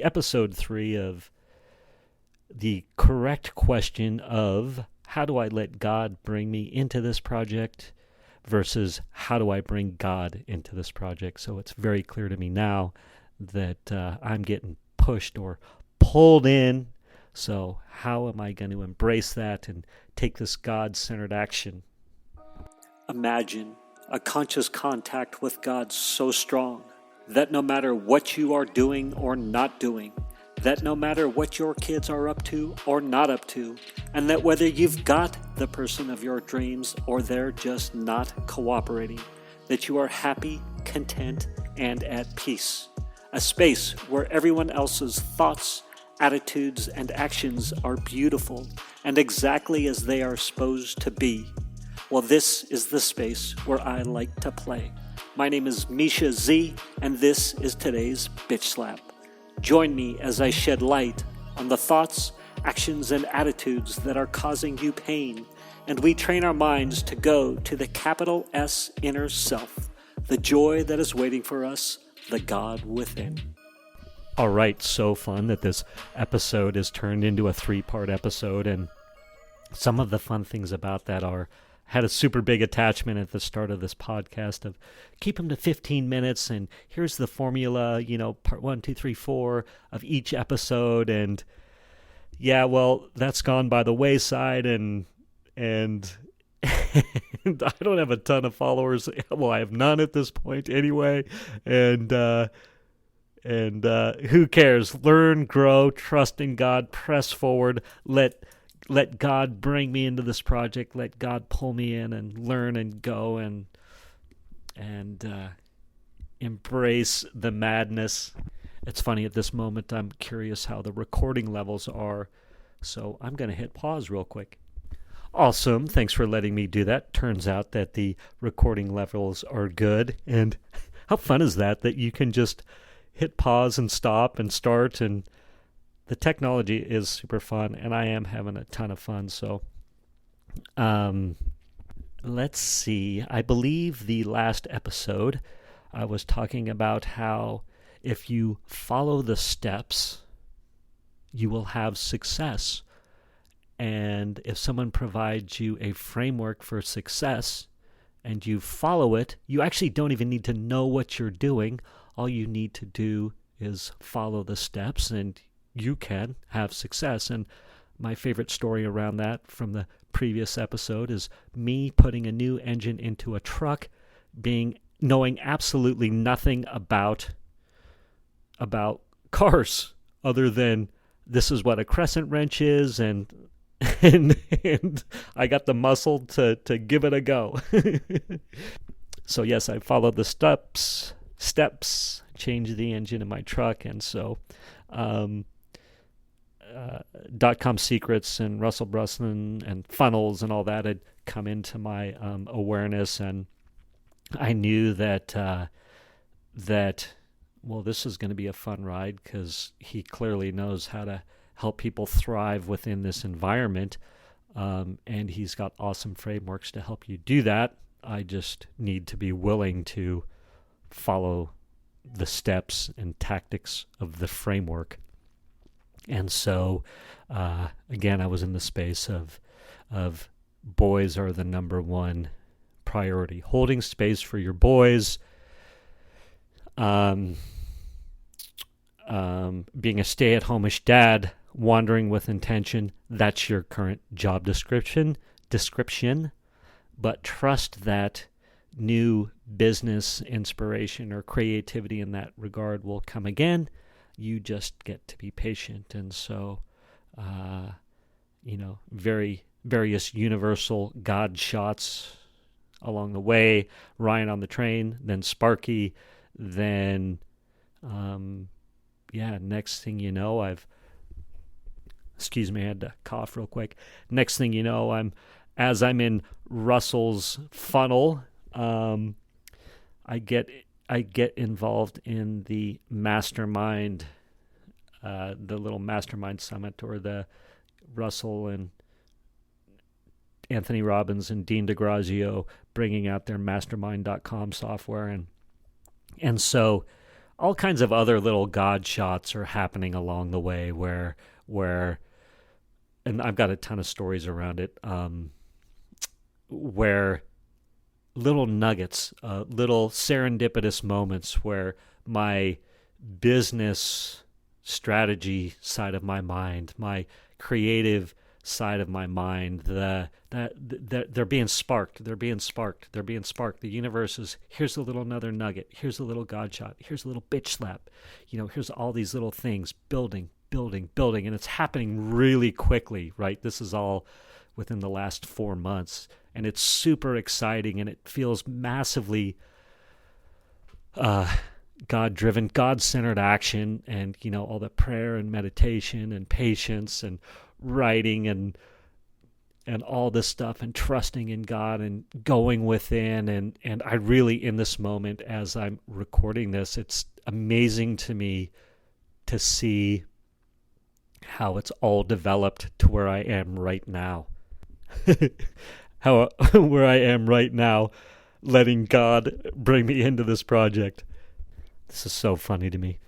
episode 3 of the correct question of how do I let God bring me into this project versus how do I bring God into this project. So it's very clear to me now that I'm getting pushed or pulled in. So how am I going to embrace that and take this God-centered action? Imagine a conscious contact with God so strong that no matter what you are doing or not doing, that no matter what your kids are up to or not up to, and that whether you've got the person of your dreams or they're just not cooperating, that you are happy, content, and at peace. A space where everyone else's thoughts, attitudes, and actions are beautiful and exactly as they are supposed to be. Well, this is the space where I like to play. My name is Mischa Z, and this is today's Bitch Slap. Join me as I shed light on the thoughts, actions, and attitudes that are causing you pain, and we train our minds to go to the capital S inner self, the joy that is waiting for us, the God within. All right, so fun that this episode is turned into a 3-part episode, and some of the fun things about that are had a super big attachment at the start of this podcast of keep them to 15 minutes and here's the formula, part 1, 2, 3, 4 of each episode. And yeah, well, that's gone by the wayside and and I don't have a ton of followers. Well, I have none at this point anyway. And who cares? Learn, grow, trust in God, press forward, let God bring me into this project. Let God pull me in and learn and go and embrace the madness. It's funny, at this moment, I'm curious how the recording levels are. So I'm going to hit pause real quick. Awesome. Thanks for letting me do that. Turns out that the recording levels are good. And how fun is that you can just hit pause and stop and start, and the technology is super fun, and I am having a ton of fun. So, let's see. I believe the last episode I was talking about how if you follow the steps, you will have success. And if someone provides you a framework for success and you follow it, you actually don't even need to know what you're doing. All you need to do is follow the steps, and you can have success. And my favorite story around that from the previous episode is me putting a new engine into a truck, knowing absolutely nothing about cars other than this is what a crescent wrench is, and I got the muscle to give it a go. So yes, I followed the steps, changed the engine in my truck, and so .com secrets and Russell Brunson and funnels and all that had come into my awareness, and I knew that this is going to be a fun ride because he clearly knows how to help people thrive within this environment, and he's got awesome frameworks to help you do that. I just need to be willing to follow the steps and tactics of the framework. And so, again, I was in the space of boys are the number one priority. Holding space for your boys, being a stay-at-home-ish dad, wandering with intention, that's your current job description. But trust that new business inspiration or creativity in that regard will come again. You just get to be patient. And so, various universal God shots along the way. Ryan on the train, then Sparky, then, next thing you know, I had to cough real quick. Next thing you know, I'm in Russell's funnel. I get involved in the mastermind, the little mastermind summit, or the Russell and Anthony Robbins and Dean DeGrazio bringing out their mastermind.com software. And so all kinds of other little God shots are happening along the way where and I've got a ton of stories around it, where little nuggets, little serendipitous moments where my business strategy side of my mind, my creative side of my mind, they're being sparked. They're being sparked. They're being sparked. The universe is, here's a little another nugget. Here's a little God shot. Here's a little bitch slap. Here's all these little things building, and it's happening really quickly, right? This is all within the last 4 months, and it's super exciting, and it feels massively God-driven, God-centered action, and all the prayer and meditation and patience and writing and all this stuff, and trusting in God and going within, and I really, in this moment as I'm recording this, it's amazing to me to see how it's all developed to where I am right now. Where I am right now, letting God bring me into this project. This is so funny to me.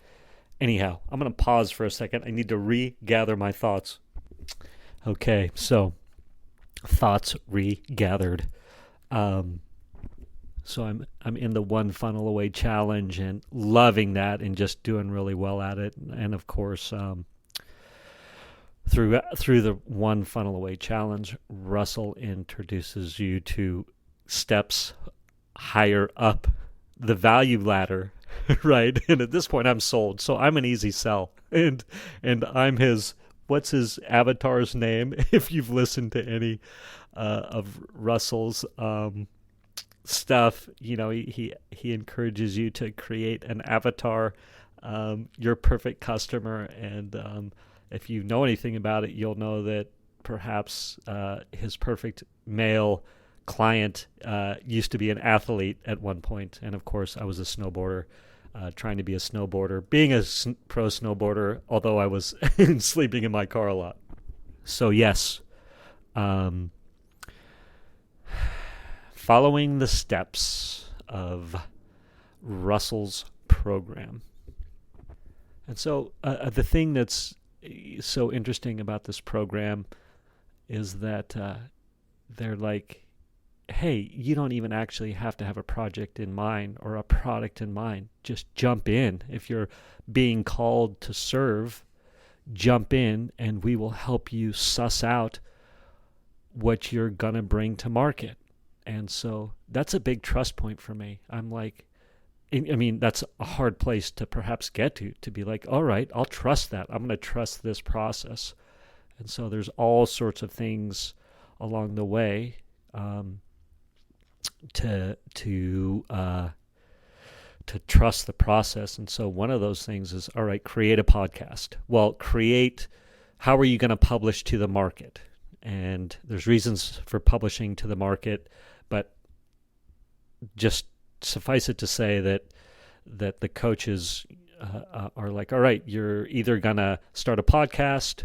Anyhow, I'm going to pause for a second. I need to regather my thoughts. Okay, so thoughts regathered. So I'm in the one funnel away challenge and loving that and just doing really well at it. And of course, through the one funnel away challenge, Russell introduces you to steps higher up the value ladder, right? And at this point, I'm sold, so I'm an easy sell, and I'm his. What's his avatar's name? If you've listened to any of Russell's stuff, he encourages you to create an avatar, your perfect customer, and if you know anything about it, you'll know that perhaps his perfect male client used to be an athlete at one point. And of course, I was a snowboarder, trying to be a snowboarder, being a pro snowboarder, although I was sleeping in my car a lot. So yes, following the steps of Russell's program. And so the thing that's so interesting about this program is that they're like, hey, you don't even actually have to have a project in mind or a product in mind. Just jump in. If you're being called to serve, jump in, and we will help you suss out what you're going to bring to market. And so that's a big trust point for me. I'm like, I mean, that's a hard place to perhaps get to be like, all right, I'll trust that. I'm going to trust this process. And so there's all sorts of things along the way to trust the process. And so one of those things is, all right, create a podcast. Well, how are you going to publish to the market? And there's reasons for publishing to the market, but just suffice it to say that the coaches are like, all right, you're either going to start a podcast,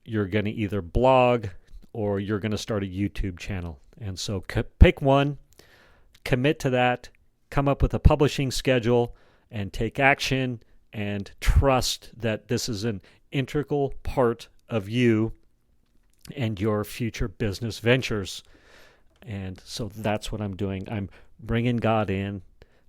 you're going to either blog, or you're going to start a YouTube channel. And so pick one, commit to that, come up with a publishing schedule, and take action, and trust that this is an integral part of you and your future business ventures. And so that's what I'm doing. I'm bringing God in.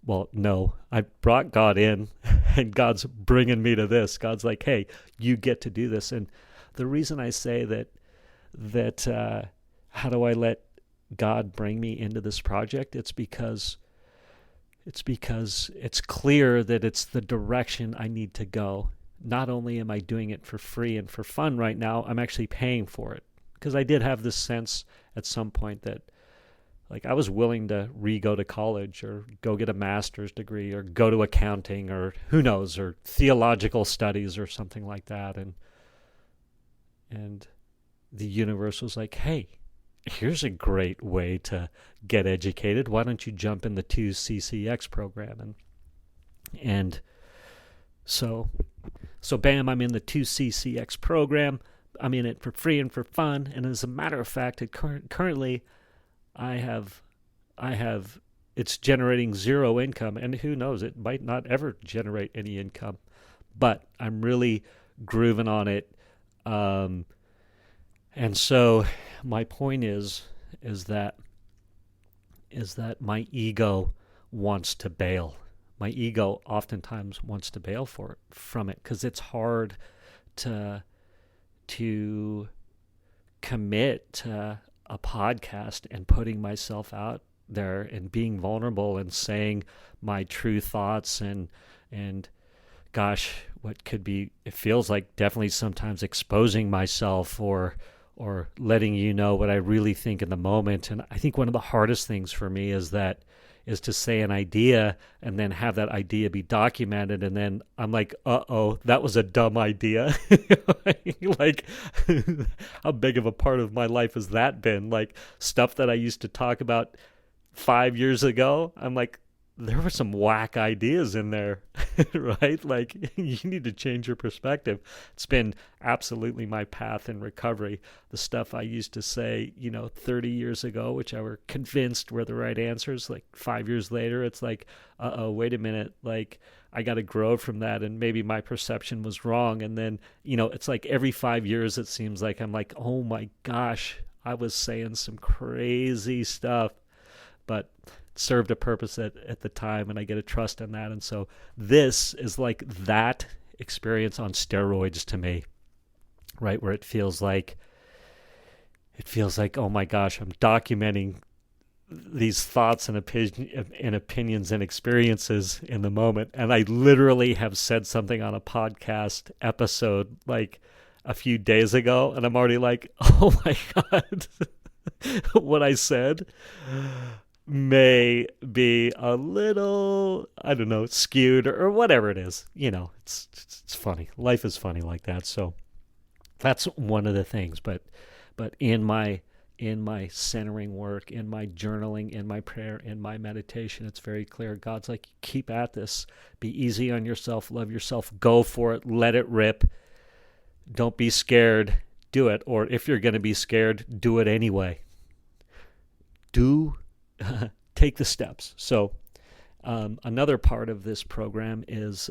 Well, no, I brought God in, and God's bringing me to this. God's like, hey, you get to do this. And the reason I say that how do I let God bring me into this project? It's because it's clear that it's the direction I need to go. Not only am I doing it for free and for fun right now, I'm actually paying for it. Because I did have this sense at some point that, like, I was willing to go to college or go get a master's degree or go to accounting or who knows, or theological studies or something like that. And the universe was like, hey, here's a great way to get educated. Why don't you jump in the 2CCX program? And so bam, I'm in the 2CCX program. I'm in it for free and for fun. And as a matter of fact, currently I have it's generating zero income, and who knows, it might not ever generate any income. But I'm really grooving on it. And so my point is that my ego wants to bail. My ego oftentimes wants to bail from it because it's hard to commit to a podcast and putting myself out there and being vulnerable and saying my true thoughts and gosh, what could be, it feels like definitely sometimes exposing myself or letting you know what I really think in the moment. And I think one of the hardest things for me is to say an idea and then have that idea be documented, and then I'm like, uh-oh, that was a dumb idea. Like, how big of a part of my life has that been? Like, stuff that I used to talk about 5 years ago, I'm like, there were some whack ideas in there, right? Like, you need to change your perspective. It's been absolutely my path in recovery. The stuff I used to say, 30 years ago, which I were convinced were the right answers, like 5 years later, it's like, uh-oh, wait a minute, like, I got to grow from that, and maybe my perception was wrong. And then, it's like every 5 years, it seems like I'm like, oh my gosh, I was saying some crazy stuff, but served a purpose at the time, and I get a trust in that. And so this is like that experience on steroids to me, right? Where it feels like, oh my gosh, I'm documenting these thoughts and opinions and experiences in the moment. And I literally have said something on a podcast episode like a few days ago, and I'm already like, oh my God, what I said may be a little, I don't know, skewed or whatever it is. It's funny. Life is funny like that. So that's one of the things. But in my centering work, in my journaling, in my prayer, in my meditation, it's very clear. God's like, keep at this. Be easy on yourself. Love yourself. Go for it. Let it rip. Don't be scared. Do it. Or if you're going to be scared, do it anyway. Take the steps. So another part of this program is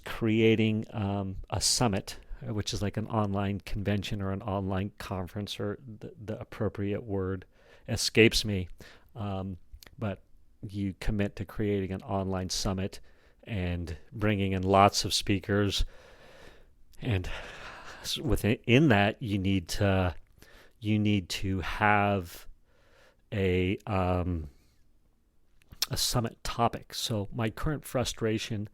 creating a summit, which is like an online convention or an online conference, or the appropriate word escapes me. But you commit to creating an online summit and bringing in lots of speakers. And within that, you need to have a summit topic. So my current frustration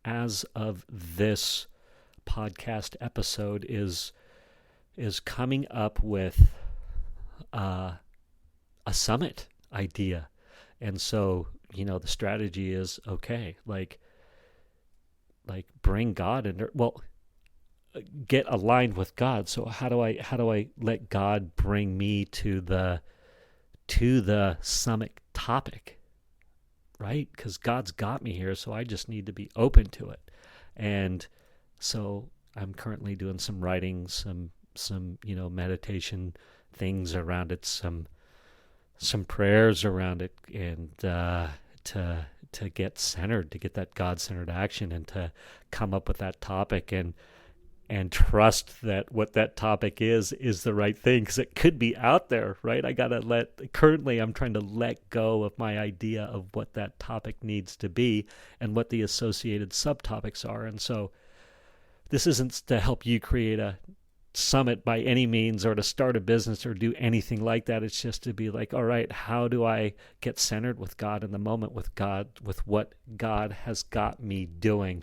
as of this podcast episode is coming up with a summit idea. And so, the strategy is, okay, like bring God in there. Well, get aligned with God. So how do I let God bring me to the summit topic, right? Because God's got me here, so I just need to be open to it. And so I'm currently doing some writing, some meditation things around it, some prayers around it, and to get centered, to get that God-centered action, and to come up with that topic and trust that what that topic is the right thing, because it could be out there, right? Currently I'm trying to let go of my idea of what that topic needs to be and what the associated subtopics are. And so this isn't to help you create a summit by any means, or to start a business or do anything like that. It's just to be like, all right, how do I get centered with God in the moment, with God, with what God has got me doing?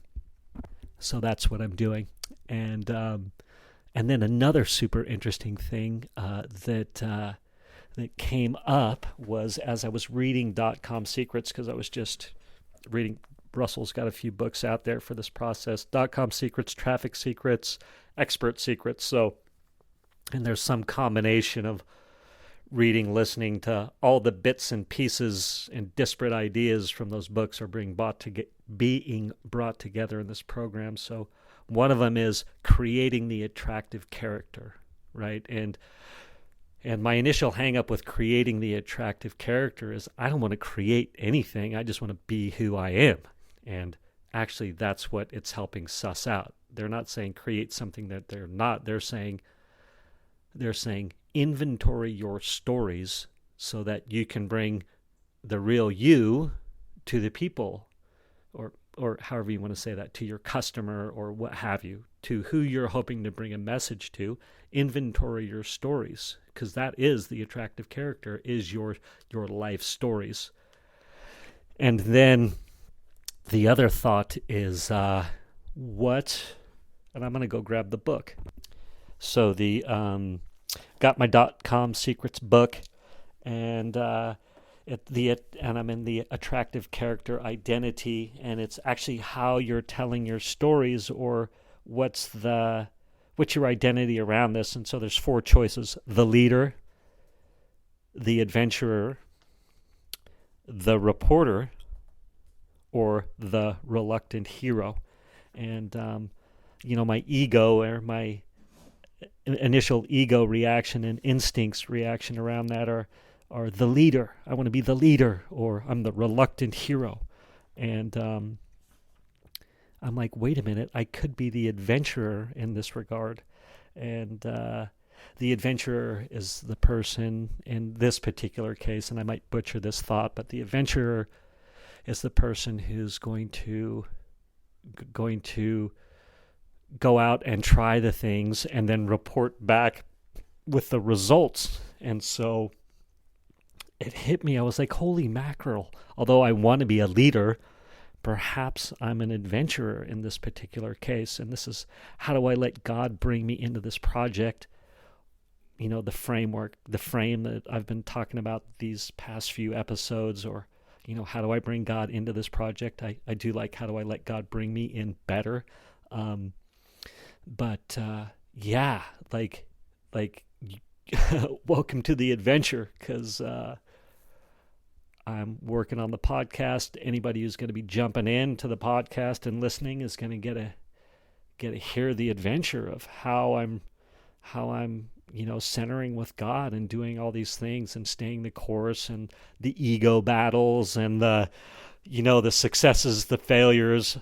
So that's what I'm doing. And then another super interesting thing that came up was, as I was reading .com Secrets, because I was just reading, Russell's got a few books out there for this process, .com Secrets, Traffic Secrets, Expert Secrets. So, and there's some combination of reading, listening to all the bits and pieces and disparate ideas from those books are being brought together in this program. So one of them is creating the attractive character, right? And And my initial hang up with creating the attractive character is I don't want to create anything. I just want to be who I am. And actually, that's what it's helping suss out. They're not saying create something that they're not. They're saying inventory your stories so that you can bring the real you to the people, or however you want to say that, to your customer or what have you, to who you're hoping to bring a message to. Inventory your stories, because that is the attractive character, is your life stories. And then the other thought is what, and I'm going to go grab the book. So the got my .com secrets book, and I'm in the attractive character identity, and it's actually how you're telling your stories, or what's your identity around this. And so there's 4 choices: the leader, the adventurer, the reporter, or the reluctant hero. And my ego, or my initial ego reaction and instincts reaction around that are the leader. I want to be the leader, or I'm the reluctant hero. And I'm like, wait a minute, I could be the adventurer in this regard. And the adventurer is the person in this particular case, and I might butcher this thought, but the adventurer is the person who's going to go out and try the things and then report back with the results. And so it hit me. I was like, holy mackerel. Although I want to be a leader, perhaps I'm an adventurer in this particular case. And this is, how do I let God bring me into this project? The framework, the frame that I've been talking about these past few episodes, or, how do I bring God into this project? I do like, how do I let God bring me in better? Welcome to the adventure, because I'm working on the podcast. Anybody who's going to be jumping into the podcast and listening is going to get to hear the adventure of how I'm centering with God and doing all these things and staying the course, and the ego battles, and the successes, the failures,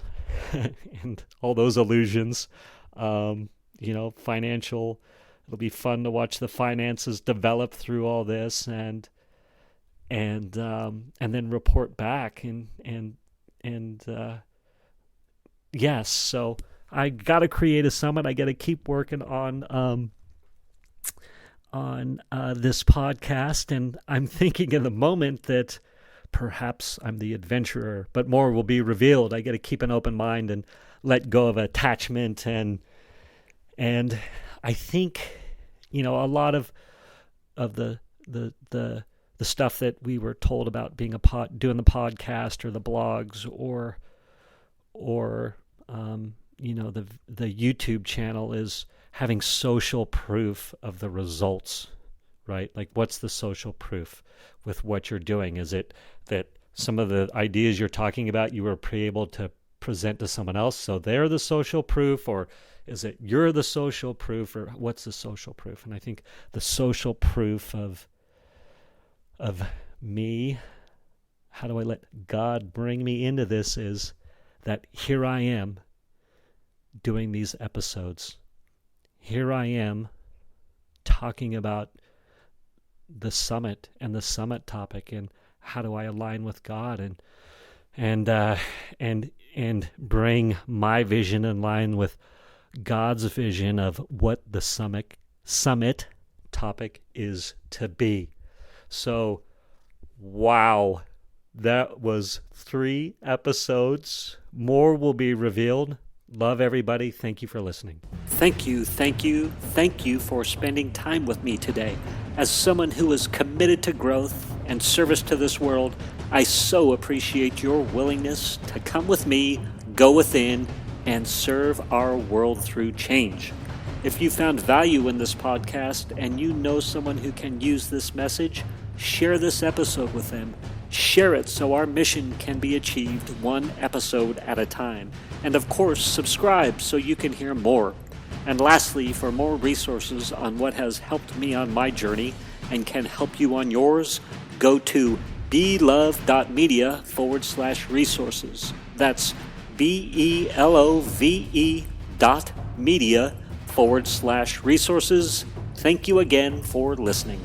and all those illusions. Financial. It'll be fun to watch the finances develop through all this, and then report back, yes. So I got to create a summit. I got to keep working on this podcast, and I'm thinking in the moment that perhaps I'm the adventurer, but more will be revealed. I got to keep an open mind and let go of attachment, and I think a lot of the stuff that we were told about being doing the podcast or the blogs or the YouTube channel is having social proof of the results, right? Like, what's the social proof with what you're doing? Is it that some of the ideas you're talking about you were able to present to someone else, so they're the social proof, or is it you're the social proof, or what's the social proof? And I think the social proof of me, how do I let God bring me into this, is that here I am doing these episodes. Here I am talking about the summit and the summit topic, and how do I align with God and bring my vision in line with God's vision of what the summit topic is to be. So, wow, that was 3 episodes. More will be revealed. Love everybody. Thank you for listening. Thank you for spending time with me today. As someone who is committed to growth and service to this world, I so appreciate your willingness to come with me, go within, and serve our world through change. If you found value in this podcast and you know someone who can use this message, share this episode with them. Share it so our mission can be achieved 1 episode at a time. And of course, subscribe so you can hear more. And lastly, for more resources on what has helped me on my journey, and can help you on yours, go to belove.media/resources. That's BELOVE.media/resources. Thank you again for listening.